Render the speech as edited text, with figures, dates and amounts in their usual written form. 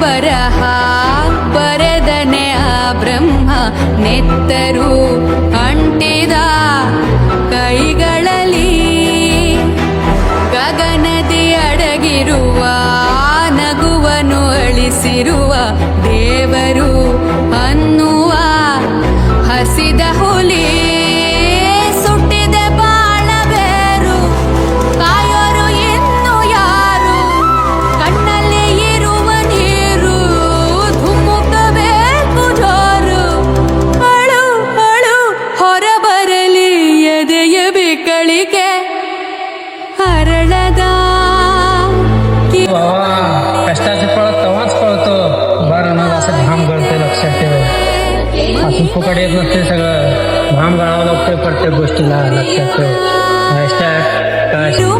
ಬರಹ ಬರೆದನೆ ಆ ಬ್ರಹ್ಮ ನೆತ್ತರು ಅಂಟಿದ ಕೈಗಳಲ್ಲಿ ಗಗನದಿ ಅಡಗಿರುವ ನಗುವನು ಅಳಿಸಿರುವ ದೇವರು ಅನ್ನುವ ಹಸಿದ ಹುಲಿ ಸುಟ್ಟಿದ ಬಾಳಬೇರು ಕಾಯೋರು ಇನ್ನು ಯಾರು ಕಣ್ಣಲ್ಲಿ ಇರುವ ನೀರು ಧುಮುಕಬೇಕು ಜೋರು ಅಳು ಅಳು ಹೊರಬರಲಿ ಎದೆಯ ಬಿಕ್ಕಳಿಕೆ हरळदा कष्टाचे फळ तेव्हाच कळतो बरं ना असं घाम गळते लक्षात ठेव असं फुकट येत नसते सगळं घाम गळावं लागतं प्रत्येक गोष्टीला लक्षात ठेव